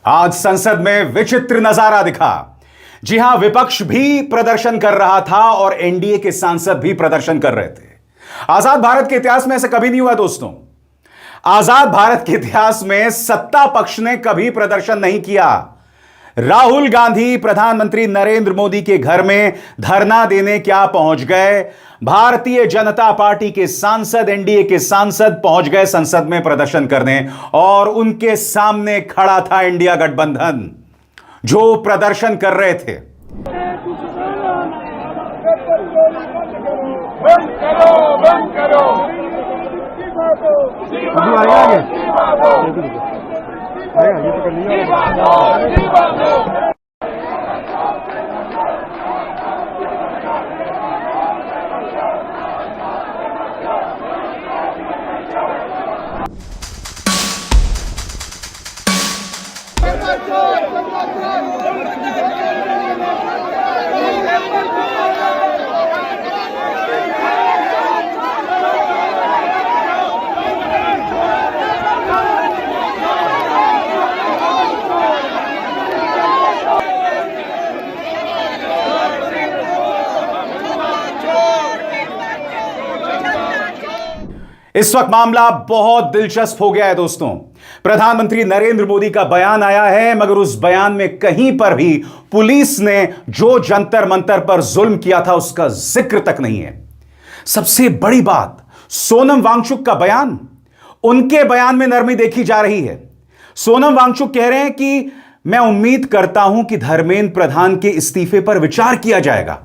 आज संसद में विचित्र नजारा दिखा। जी हां, विपक्ष भी प्रदर्शन कर रहा था और एनडीए के सांसद भी प्रदर्शन कर रहे थे। आजाद भारत के इतिहास में ऐसा कभी नहीं हुआ दोस्तों। आजाद भारत के इतिहास में सत्ता पक्ष ने कभी प्रदर्शन नहीं किया। राहुल गांधी प्रधानमंत्री नरेंद्र मोदी के घर में धरना देने क्या पहुंच गए, भारतीय जनता पार्टी के सांसद, एनडीए के सांसद पहुंच गए संसद में प्रदर्शन करने, और उनके सामने खड़ा था इंडिया गठबंधन जो प्रदर्शन कर रहे थे। बंद करो, बंद करो। इस वक्त मामला बहुत दिलचस्प हो गया है दोस्तों। प्रधानमंत्री नरेंद्र मोदी का बयान आया है, मगर उस बयान में कहीं पर भी पुलिस ने जो जंतर मंतर पर जुल्म किया था उसका जिक्र तक नहीं है। सबसे बड़ी बात, सोनम वांगचुक का बयान, उनके बयान में नरमी देखी जा रही है। सोनम वांगचुक कह रहे हैं कि मैं उम्मीद करता हूं कि धर्मेंद्र प्रधान के इस्तीफे पर विचार किया जाएगा।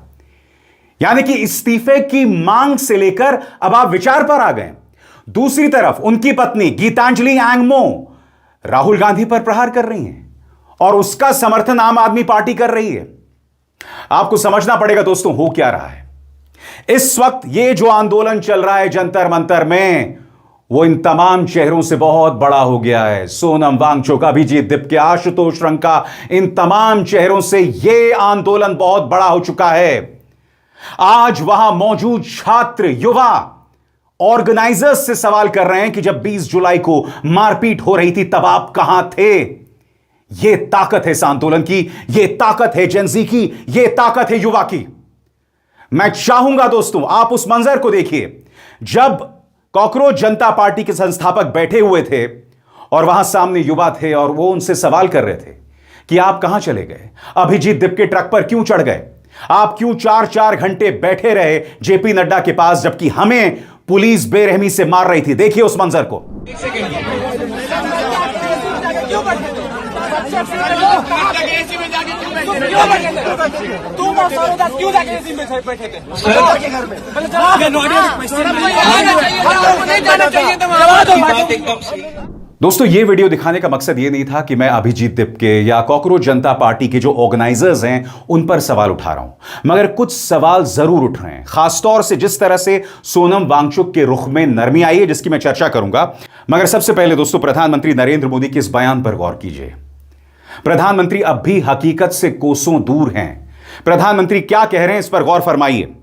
यानी कि इस्तीफे की मांग से लेकर अब आप विचार पर आ गए। दूसरी तरफ उनकी पत्नी गीतांजलि एंगमो राहुल गांधी पर प्रहार कर रही हैं और उसका समर्थन आम आदमी पार्टी कर रही है। आपको समझना पड़ेगा दोस्तों, हो क्या रहा है इस वक्त। ये जो आंदोलन चल रहा है जंतर मंतर में, वो इन तमाम चेहरों से बहुत बड़ा हो गया है। सोनम वांगचुक, अभिजीत दिपके, आशुतोष रंका, इन तमाम चेहरों से यह आंदोलन बहुत बड़ा हो चुका है। आज वहां मौजूद छात्र, युवा ऑर्गेनाइजर्स से सवाल कर रहे हैं कि जब 20 जुलाई को मारपीट हो रही थी तब आप कहां थे। यह ताकत है इस आंदोलन की, यह ताकत है जेनजी की, यह ताकत है युवा की। मैं चाहूंगा दोस्तों आप उस मंजर को देखिए जब कॉकरोच जनता पार्टी के संस्थापक बैठे हुए थे और वहां सामने युवा थे और वो उनसे सवाल कर रहे थे कि आप कहां चले गए, अभिजीत दिपके ट्रक पर क्यों चढ़ गए, आप क्यों 4-4 घंटे बैठे रहे जेपी नड्डा के पास जबकि हमें पुलिस बेरहमी से मार रही थी। देखिए उस मंजर को। दोस्तों ये वीडियो दिखाने का मकसद ये नहीं था कि मैं अभिजीत दिपके या कॉकरोच जनता पार्टी के जो ऑर्गेनाइजर्स हैं उन पर सवाल उठा रहा हूं, मगर कुछ सवाल जरूर उठ रहे हैं, खासतौर से जिस तरह से सोनम वांगचुक के रुख में नरमी आई है जिसकी मैं चर्चा करूंगा। मगर सबसे पहले दोस्तों प्रधानमंत्री नरेंद्र मोदी के इस बयान पर गौर कीजिए। प्रधानमंत्री अब भी हकीकत से कोसों दूर हैं। प्रधानमंत्री क्या कह रहे हैं इस पर गौर फरमाइए।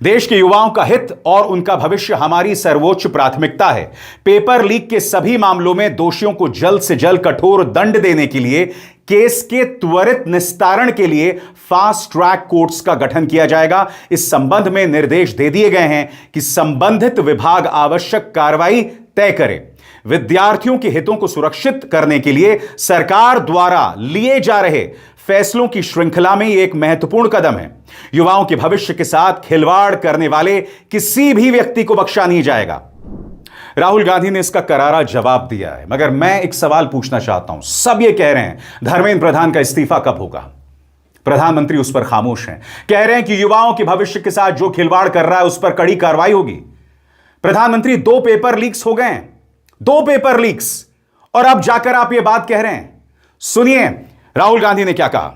देश के युवाओं का हित और उनका भविष्य हमारी सर्वोच्च प्राथमिकता है। पेपर लीक के सभी मामलों में दोषियों को जल्द से जल्द कठोर दंड देने के लिए केस के त्वरित निस्तारण के लिए फास्ट ट्रैक कोर्ट्स का गठन किया जाएगा। इस संबंध में निर्देश दे दिए गए हैं कि संबंधित विभाग आवश्यक कार्रवाई तय करें। विद्यार्थियों के हितों को सुरक्षित करने के लिए सरकार द्वारा लिए जा रहे फैसलों की श्रृंखला में यह एक महत्वपूर्ण कदम है। युवाओं के भविष्य के साथ खिलवाड़ करने वाले किसी भी व्यक्ति को बख्शा नहीं जाएगा। राहुल गांधी ने इसका करारा जवाब दिया है, मगर मैं एक सवाल पूछना चाहता हूं। सब ये कह रहे हैं धर्मेंद्र प्रधान का इस्तीफा कब होगा। प्रधानमंत्री उस पर खामोश हैं, कह रहे हैं कि युवाओं के भविष्य के साथ जो खिलवाड़ कर रहा है उस पर कड़ी कार्रवाई होगी। प्रधानमंत्री 2 पेपर लीक्स हो गए हैं, 2 पेपर लीक्स, और अब जाकर आप ये बात कह रहे हैं। सुनिए राहुल गांधी ने क्या कहा।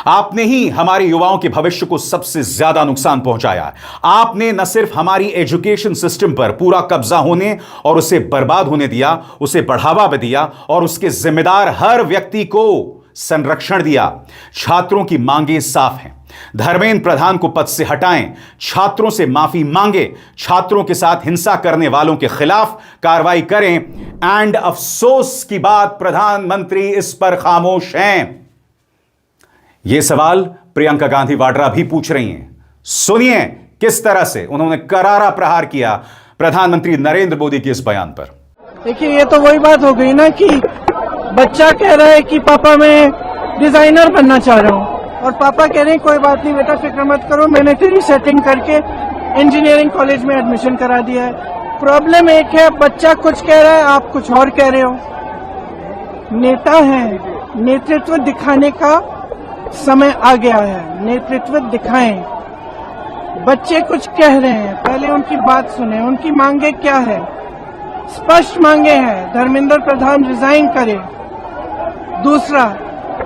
आपने ही हमारे युवाओं के भविष्य को सबसे ज्यादा नुकसान पहुंचाया है। आपने न सिर्फ हमारी एजुकेशन सिस्टम पर पूरा कब्जा होने और उसे बर्बाद होने दिया, उसे बढ़ावा भी दिया और उसके जिम्मेदार हर व्यक्ति को संरक्षण दिया। छात्रों की मांगें साफ हैं। धर्मेंद्र प्रधान को पद से हटाएं, छात्रों से माफी मांगे, छात्रों के साथ हिंसा करने वालों के खिलाफ कार्रवाई करें। एंड अफसोस की बात, प्रधानमंत्री इस पर खामोश हैं। यह सवाल प्रियंका गांधी वाड्रा भी पूछ रही हैं। सुनिए किस तरह से उन्होंने करारा प्रहार किया प्रधानमंत्री नरेंद्र मोदी के इस बयान पर। देखिए, ये तो वही बात हो गई ना कि बच्चा कह रहा है कि पापा मैं डिजाइनर बनना चाह रहा हूँ, और पापा कह रहे हैं कोई बात नहीं बेटा, फिक्र मत करो, मैंने तेरी सेटिंग करके इंजीनियरिंग कॉलेज में एडमिशन करा दिया है। प्रॉब्लम एक है, बच्चा कुछ कह रहा है, आप कुछ और कह रहे हो। नेता है, नेतृत्व दिखाने का समय आ गया है, नेतृत्व दिखाएं। बच्चे कुछ कह रहे हैं, पहले उनकी बात सुने, उनकी मांगे क्या है। स्पष्ट मांगे हैं, धर्मेंद्र प्रधान रिजाइन करे। दूसरा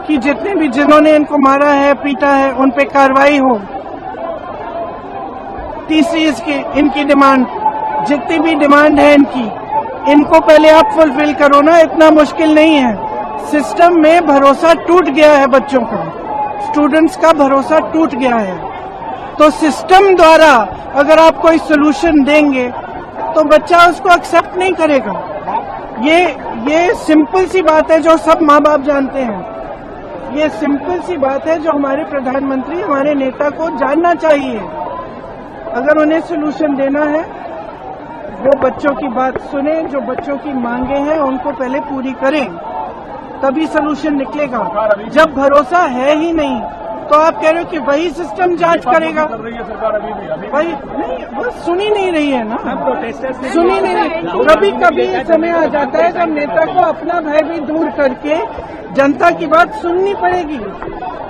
कि जितने भी जिन्होंने इनको मारा है, पीटा है, उन पे कार्रवाई हो। तीसरी इनकी डिमांड, जितनी भी डिमांड है इनको पहले आप फुलफिल करो ना, इतना मुश्किल नहीं है। सिस्टम में भरोसा टूट गया है, बच्चों का, स्टूडेंट्स का भरोसा टूट गया है। तो सिस्टम द्वारा अगर आप कोई सोल्यूशन देंगे तो बच्चा उसको एक्सेप्ट नहीं करेगा। ये सिंपल सी बात है जो सब माँ बाप जानते हैं। ये सिंपल सी बात है जो हमारे प्रधानमंत्री, हमारे नेता को जानना चाहिए। अगर उन्हें सोल्यूशन देना है, वो बच्चों की बात सुने, जो बच्चों की मांगे हैं उनको पहले पूरी करें, तभी सोल्यूशन निकलेगा। जब भरोसा है ही नहीं तो आप कह रहे हो कि वही सिस्टम जांच करेगा। वही नहीं, वो सुनी नहीं रही है ना, सुनी नहीं रही। कभी कभी समय आ जाता है जब नेता को अपना भय भी दूर करके जनता की बात सुननी पड़ेगी।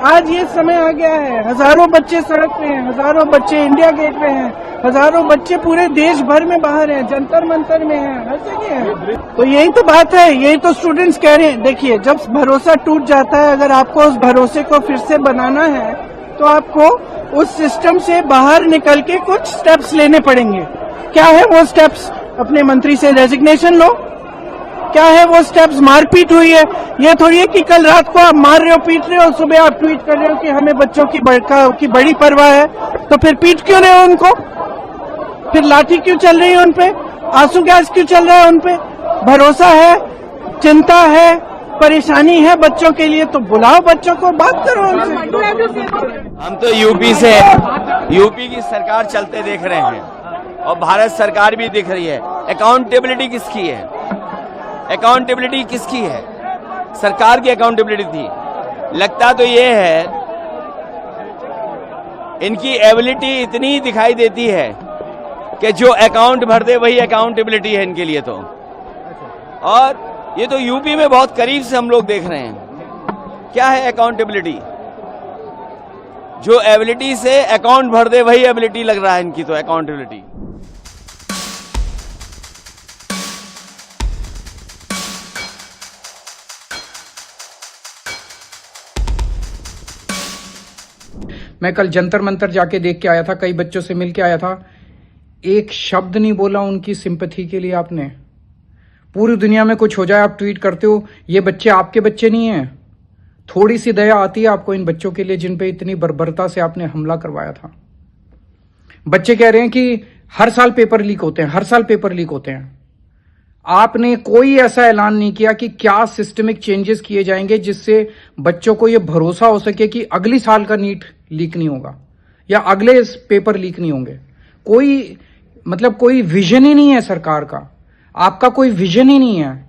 आज ये समय आ गया है, हजारों बच्चे सड़क पे हैं, हजारों बच्चे इंडिया गेट पे हैं, हजारों बच्चे पूरे देश भर में बाहर हैं, जंतर मंतर में हैं, हर जगह हैं। तो यही तो बात है, यही तो स्टूडेंट्स कह रहे हैं। देखिए, जब भरोसा टूट जाता है, अगर आपको उस भरोसे को फिर से बनाना है तो आपको उस सिस्टम से बाहर निकल के कुछ स्टेप्स लेने पड़ेंगे। क्या है वो स्टेप्स? अपने मंत्री से रेजिग्नेशन लो। क्या है वो स्टेप्स? मारपीट हुई है, ये थोड़ी है कि कल रात को आप मार रहे हो, पीट रहे हो, सुबह आप ट्वीट कर रहे हो कि हमें बच्चों की बड़ी परवाह है, तो फिर पीट क्यों रहे हो उनको? फिर लाठी क्यों चल रही है उन पे? आंसू गैस क्यों चल रहा है उन पे? भरोसा है, चिंता है, परेशानी है बच्चों के लिए, तो बुलाओ बच्चों को, बात करो उनसे। हम तो यूपी से, यूपी की सरकार चलते देख रहे हैं और भारत सरकार भी दिख रही है। अकाउंटेबिलिटी किसकी है? अकाउंटेबिलिटी किसकी है? सरकार की अकाउंटेबिलिटी थी। लगता तो ये है इनकी एबिलिटी इतनी दिखाई देती है कि जो अकाउंट भर दे वही अकाउंटेबिलिटी है इनके लिए तो। और ये तो यूपी में बहुत करीब से हम लोग देख रहे हैं। क्या है अकाउंटेबिलिटी? जो एबिलिटी से अकाउंट भर दे वही एबिलिटी लग रहा है इनकी तो, अकाउंटेबिलिटी। मैं कल जंतर मंतर जाके देख के आया था, कई बच्चों से मिल के आया था। एक शब्द नहीं बोला उनकी सिंपैथी के लिए आपने। पूरी दुनिया में कुछ हो जाए आप ट्वीट करते हो, ये बच्चे आपके बच्चे नहीं हैं। थोड़ी सी दया आती है आपको इन बच्चों के लिए जिन पे इतनी बर्बरता से आपने हमला करवाया था। बच्चे कह रहे हैं कि हर साल पेपर लीक होते हैं, हर साल पेपर लीक होते हैं। आपने कोई ऐसा ऐलान नहीं किया कि क्या सिस्टमिक चेंजेस किए जाएंगे जिससे बच्चों को यह भरोसा हो सके कि अगली साल का नीट लीक नहीं होगा या अगले पेपर लीक नहीं होंगे। कोई विजन ही नहीं है सरकार का, आपका कोई विजन ही नहीं है।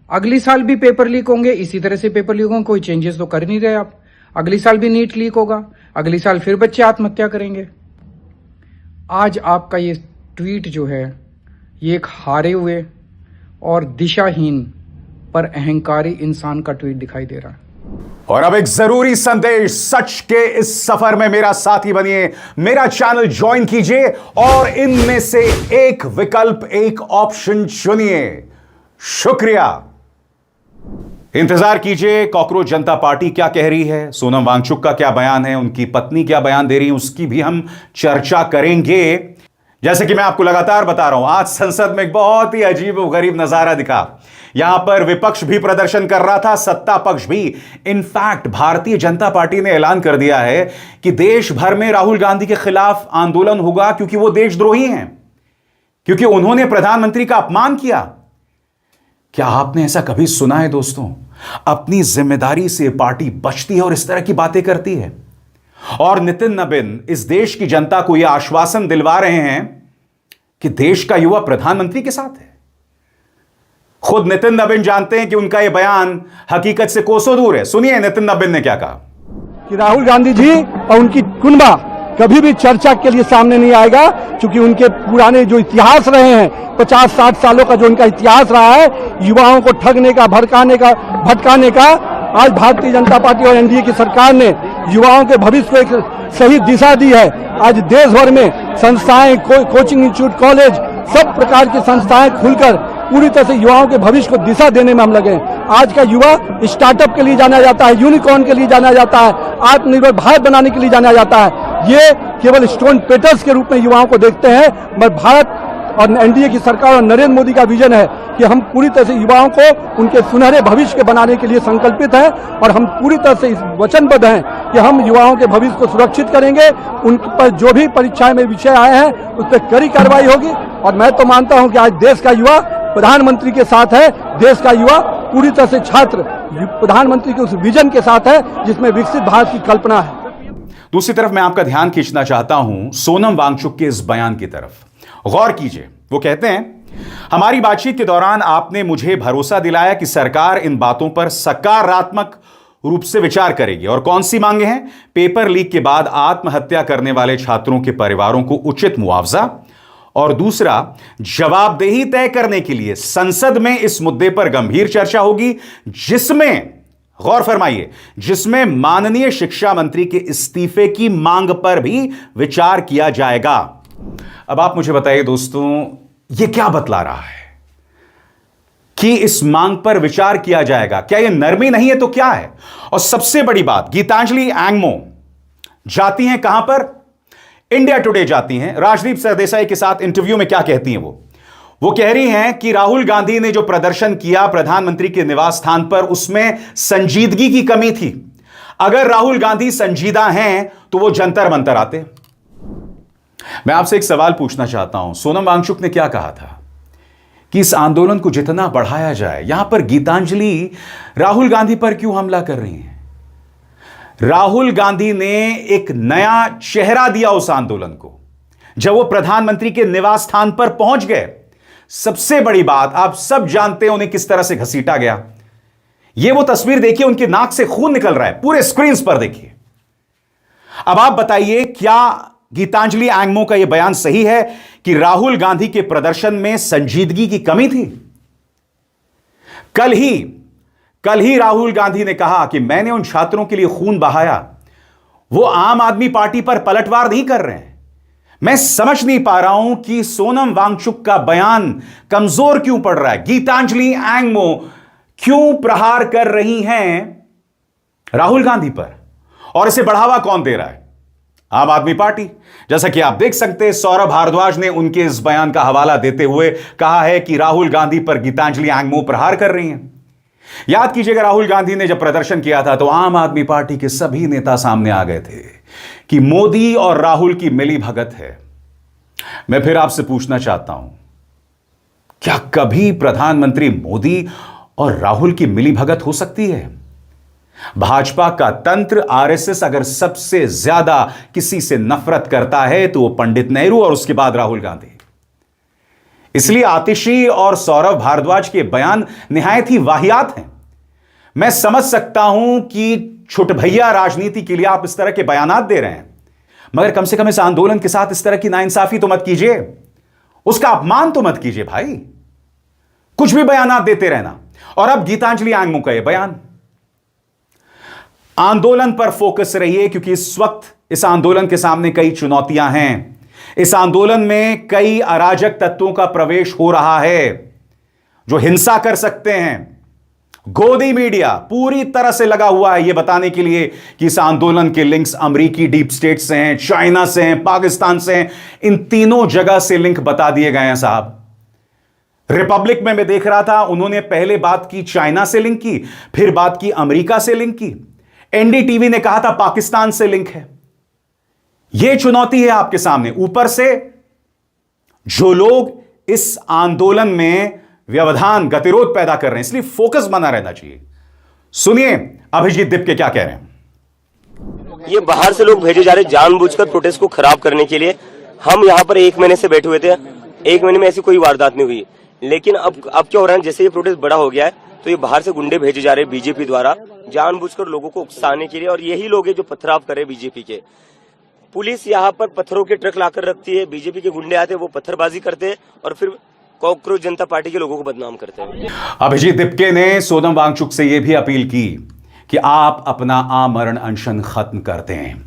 अगली साल भी पेपर लीक होंगे, इसी तरह से पेपर लीक होंगे, कोई चेंजेस तो कर नहीं रहे आप। अगली साल भी नीट लीक होगा, अगली साल फिर बच्चे आत्महत्या करेंगे। आज आपका ये ट्वीट जो है ये एक हारे हुए और दिशाहीन पर अहंकारी इंसान का ट्वीट दिखाई दे रहा है। और अब एक जरूरी संदेश, सच के इस सफर में मेरा साथी बनिए, मेरा चैनल ज्वाइन कीजिए और इनमें से एक विकल्प, एक ऑप्शन चुनिए। शुक्रिया। इंतजार कीजिए कॉकरोच जनता पार्टी क्या कह रही है, सोनम वांगचुक का क्या बयान है, उनकी पत्नी क्या बयान दे रही है, उसकी भी हम चर्चा करेंगे। जैसे कि मैं आपको लगातार बता रहा हूं, आज संसद में एक बहुत ही अजीब और गरीब नजारा दिखा। यहां पर विपक्ष भी प्रदर्शन कर रहा था, सत्ता पक्ष भी। इनफैक्ट भारतीय जनता पार्टी ने ऐलान कर दिया है कि देश भर में राहुल गांधी के खिलाफ आंदोलन होगा, क्योंकि वो देशद्रोही हैं, क्योंकि उन्होंने प्रधानमंत्री का अपमान किया। क्या आपने ऐसा कभी सुना है दोस्तों? अपनी जिम्मेदारी से पार्टी बचती है और इस तरह की बातें करती है। और नितिन नबीन इस देश की जनता को यह आश्वासन दिलवा रहे हैं कि देश का युवा प्रधानमंत्री के साथ है। खुद नितिन नबीन जानते हैं कि उनका यह बयान हकीकत से कोसों दूर है। सुनिए नितिन नबीन ने क्या कहा। कि राहुल गांधी जी और उनकी कुनबा कभी भी चर्चा के लिए सामने नहीं आएगा, क्योंकि उनके पुराने जो इतिहास रहे हैं, 50-60 सालों का जो उनका इतिहास रहा है, युवाओं को ठगने का, भटकाने का, आज भारतीय जनता पार्टी और एनडीए की सरकार ने युवाओं के भविष्य को एक सही दिशा दी है। आज देश भर में संस्थाएं, कोचिंग इंस्टीट्यूट, कॉलेज, सब प्रकार की संस्थाएं खुलकर पूरी तरह से युवाओं के भविष्य को दिशा देने में हम लगे हैं। आज का युवा स्टार्टअप के लिए जाना जाता है, यूनिकॉर्न के लिए जाना जाता है, आत्मनिर्भर भारत बनाने के लिए जाना जाता है। ये केवल स्टोन पेटर्स के रूप में युवाओं को देखते हैं, मगर भारत और एनडीए की सरकार और नरेंद्र मोदी का विजन है कि हम पूरी तरह से युवाओं को उनके सुनहरे भविष्य के बनाने के लिए संकल्पित हैं, और हम पूरी तरह से इस वचनबद्ध हैं कि हम युवाओं के भविष्य को सुरक्षित करेंगे। उन पर जो भी परीक्षाएं में विषय आए हैं उस पर कड़ी कार्रवाई होगी। और मैं तो मानता हूं कि आज देश का युवा प्रधानमंत्री के साथ है, देश का युवा पूरी तरह से छात्र प्रधानमंत्री के उस विजन के साथ है जिसमें विकसित भारत की कल्पना है। दूसरी तरफ मैं आपका ध्यान खींचना चाहता हूं सोनम वांगचुक के इस बयान की तरफ। गौर कीजिए, वो कहते हैं, हमारी बातचीत के दौरान आपने मुझे भरोसा दिलाया कि सरकार इन बातों पर सकारात्मक रूप से विचार करेगी। और कौन सी मांगे हैं? पेपर लीक के बाद आत्महत्या करने वाले छात्रों के परिवारों को उचित मुआवजा, और दूसरा, जवाबदेही तय करने के लिए संसद में इस मुद्दे पर गंभीर चर्चा होगी, जिसमें, गौर फरमाइए, जिसमें माननीय शिक्षा मंत्री के इस्तीफे की मांग पर भी विचार किया जाएगा। अब आप मुझे बताइए दोस्तों, यह क्या बतला रहा है कि इस मांग पर विचार किया जाएगा? क्या यह नरमी नहीं है तो क्या है? और सबसे बड़ी बात, गीतांजलि एंगमो जाती हैं कहां पर? इंडिया टुडे जाती हैं। राजदीप सरदेसाई के साथ इंटरव्यू में क्या कहती हैं वो कह रही हैं कि राहुल गांधी ने जो प्रदर्शन किया प्रधानमंत्री के निवास स्थान पर, उसमें संजीदगी की कमी थी। अगर राहुल गांधी संजीदा हैं तो वो जंतर मंतर आते। मैं आपसे एक सवाल पूछना चाहता हूं, सोनम वांगचुक ने क्या कहा था कि इस आंदोलन को जितना बढ़ाया जाए, यहां पर गीतांजलि राहुल गांधी पर क्यों हमला कर रही हैं? राहुल गांधी ने एक नया चेहरा दिया उस आंदोलन को जब वो प्रधानमंत्री के निवास स्थान पर पहुंच गए। सबसे बड़ी बात, आप सब जानते हैं उन्हें किस तरह से घसीटा गया। ये वो तस्वीर देखिए, उनकी नाक से खून निकल रहा है, पूरे स्क्रीन पर देखिए। अब आप बताइए, क्या गीतांजलि एंगमो का यह बयान सही है कि राहुल गांधी के प्रदर्शन में संजीदगी की कमी थी? कल ही राहुल गांधी ने कहा कि मैंने उन छात्रों के लिए खून बहाया। वो आम आदमी पार्टी पर पलटवार नहीं कर रहे हैं। मैं समझ नहीं पा रहा हूं कि सोनम वांगचुक का बयान कमजोर क्यों पड़ रहा है। गीतांजलि एंगमो क्यों प्रहार कर रही हैं राहुल गांधी पर, और इसे बढ़ावा कौन दे रहा है? आम आदमी पार्टी। जैसा कि आप देख सकते हैं, सौरभ भारद्वाज ने उनके इस बयान का हवाला देते हुए कहा है कि राहुल गांधी पर गीतांजलि एंगमो प्रहार कर रही हैं। याद कीजिएगा, राहुल गांधी ने जब प्रदर्शन किया था तो आम आदमी पार्टी के सभी नेता सामने आ गए थे कि मोदी और राहुल की मिली भगत है। मैं फिर आपसे पूछना चाहता हूं, क्या कभी प्रधानमंत्री मोदी और राहुल की मिली भगत हो सकती है? भाजपा का तंत्र, आरएसएस अगर सबसे ज्यादा किसी से नफरत करता है तो वो पंडित नेहरू और उसके बाद राहुल गांधी। इसलिए आतिशी और सौरभ भारद्वाज के बयान निहायत ही वाहियात हैं। मैं समझ सकता हूं कि छुट भैया राजनीति के लिए आप इस तरह के बयानात दे रहे हैं, मगर कम से कम इस आंदोलन के साथ इस तरह की नाइंसाफी तो मत कीजिए, उसका अपमान तो मत कीजिए भाई। कुछ भी बयानात देते रहना। और अब गीतांजलि एंगमो का यह बयान। आंदोलन पर फोकस रहिए, क्योंकि इस वक्त इस आंदोलन के सामने कई चुनौतियां हैं। इस आंदोलन में कई अराजक तत्वों का प्रवेश हो रहा है जो हिंसा कर सकते हैं, गोदी मीडिया पूरी तरह से लगा हुआ है यह बताने के लिए कि इस आंदोलन के लिंक्स अमेरिकी डीप स्टेट से हैं, चाइना से हैं, पाकिस्तान से हैं। इन तीनों जगह से लिंक बता दिए गए हैं साहब। रिपब्लिक में मैं देख रहा था, उन्होंने पहले बात की चाइना से लिंक की, फिर बात की अमेरिका से लिंक की। एनडीटीवी ने कहा था पाकिस्तान से लिंक है। यह चुनौती है आपके सामने। ऊपर से जो लोग इस आंदोलन में व्यवधान गतिरोध पैदा कर रहे हैं, इसलिए फोकस बना रहना चाहिए। सुनिए अभिजीत दिप्के क्या कह रहे हैं। ये बाहर से लोग भेजे जा रहे जानबूझकर प्रोटेस्ट को खराब करने के लिए। हम यहाँ पर 1 महीने से बैठे हुए थे, 1 महीने में ऐसी कोई वारदात नहीं हुई। लेकिन अब क्या हो रहा है, जैसे ये प्रोटेस्ट बड़ा हो गया है तो ये बाहर से गुंडे भेजे जा रहे हैं बीजेपी द्वारा जानबूझकर लोगों को उकसाने के लिए। और यही लोग हैं जो पथराव कर रहे हैं बीजेपी के। पुलिस यहाँ पर पत्थरों के ट्रक लाकर रखती है, बीजेपी के गुंडे आते हैं, वो पत्थरबाजी करते हैं और फिर कॉकरोच जनता पार्टी के लोगों को बदनाम करते हैं। अभिजीत दिप्के ने सोनम वांगचुक से यह भी अपील की कि आप अपना आमरण अनशन खत्म करते हैं।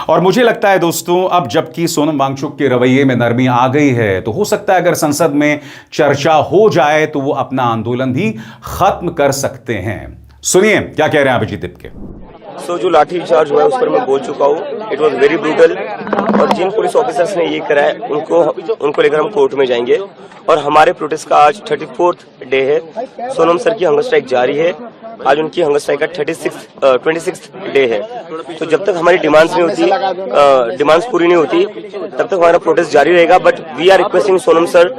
और मुझे लगता है दोस्तों, अब जबकि सोनम वांगचुक के रवैये में नरमी आ गई है, तो हो सकता है अगर संसद में चर्चा हो जाए तो वो अपना आंदोलन भी खत्म कर सकते हैं। सुनिए क्या कह रहे हैं अभिजीत दिप्के। जो लाठी चार्ज हुआ है उस पर मैं बोल चुका हूँ, इट वॉज वेरी ब्रूटल। और जिन पुलिस ऑफिसर्स ने ये करा है उनको लेकर हम कोर्ट में जाएंगे। और हमारे प्रोटेस्ट का आज 34th डे है। सोनम सर की हंगर स्ट्राइक जारी है। आज उनकी हंगर स्ट्राइक का 26th डे है। तो जब तक हमारी डिमांड्स नहीं होती, डिमांड्स पूरी नहीं होती, तब तक हमारा प्रोटेस्ट जारी रहेगा। But we are requesting Sonam sir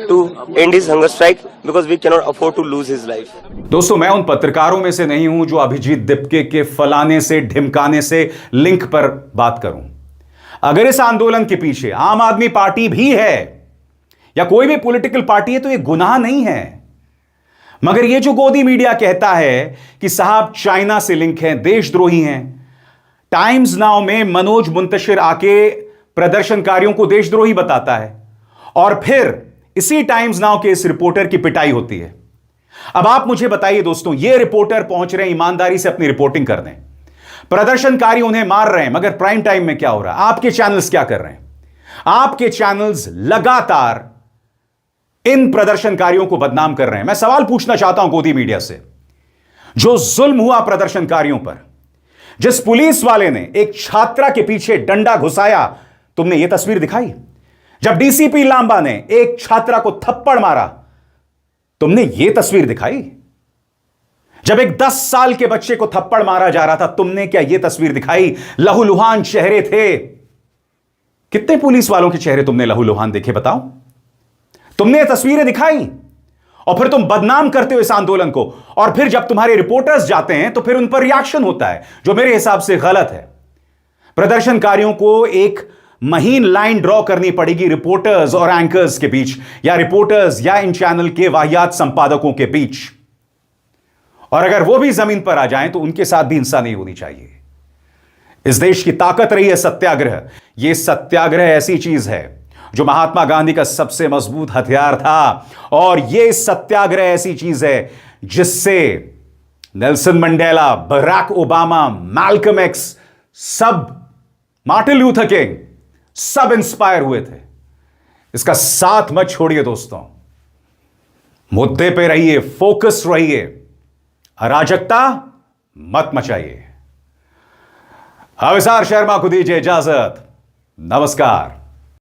to end his hunger strike because we can not afford to lose his life. दोस्तों, मैं उन पत्रकारों में से नहीं हूं जो अभिजीत दिप्के के फलाने से ढिमकाने से लिंक पर बात करूं। अगर इस आंदोलन के पीछे आम आदमी पार्टी भी है या कोई भी पॉलिटिकल पार्टी है तो यह गुनाह नहीं है। मगर यह जो गोदी मीडिया कहता है कि साहब चाइना से लिंक है, देशद्रोही हैं, टाइम्स नाउ में मनोज मुंतशिर आके प्रदर्शनकारियों को देशद्रोही बताता है और फिर इसी टाइम्स नाउ के इस रिपोर्टर की पिटाई होती है। अब आप मुझे बताइए दोस्तों, ये रिपोर्टर पहुंच रहे हैं ईमानदारी से अपनी रिपोर्टिंग कर दें, प्रदर्शनकारी उन्हें मार रहे हैं, मगर प्राइम टाइम में क्या हो रहा है? आपके चैनल्स क्या कर रहे हैं? आपके चैनल्स लगातार इन प्रदर्शनकारियों को बदनाम कर रहे हैं। मैं सवाल पूछना चाहता हूं गोदी मीडिया से, जो जुल्म हुआ प्रदर्शनकारियों पर, जिस पुलिस वाले ने एक छात्रा के पीछे डंडा घुसाया, तुमने यह तस्वीर दिखाई? जब डीसीपी लांबा ने एक छात्रा को थप्पड़ मारा, तुमने यह तस्वीर दिखाई? जब एक 10 साल के बच्चे को थप्पड़ मारा जा रहा था, तुमने क्या यह तस्वीर दिखाई? लहूलुहान चेहरे थे। कितने पुलिस वालों के चेहरे तुमने लहूलुहान देखे बताओ? तुमने ये तस्वीरें दिखाई और फिर तुम बदनाम करते हो इस आंदोलन को। और फिर जब तुम्हारे रिपोर्टर्स जाते हैं तो फिर उन पर रिएक्शन होता है, जो मेरे हिसाब से गलत है। प्रदर्शनकारियों को एक महीन लाइन ड्रॉ करनी पड़ेगी रिपोर्टर्स और एंकर्स के बीच, या रिपोर्टर्स या इन चैनल के वाहियात संपादकों के बीच। और अगर वो भी जमीन पर आ जाएं तो उनके साथ भी हिंसा नहीं होनी चाहिए। इस देश की ताकत रही है सत्याग्रह। यह सत्याग्रह ऐसी चीज है जो महात्मा गांधी का सबसे मजबूत हथियार था, और यह सत्याग्रह ऐसी चीज है जिससे Nelson Mandela, Barack Obama, Malcolm X, सब, मार्टिन लूथर किंग, सब इंस्पायर हुए थे। इसका साथ मत छोड़िए दोस्तों, मुद्दे पे रहिए, फोकस रहिए, अराजकता मत मचाइए। अविसार शर्मा को दीजिए इजाजत। नमस्कार।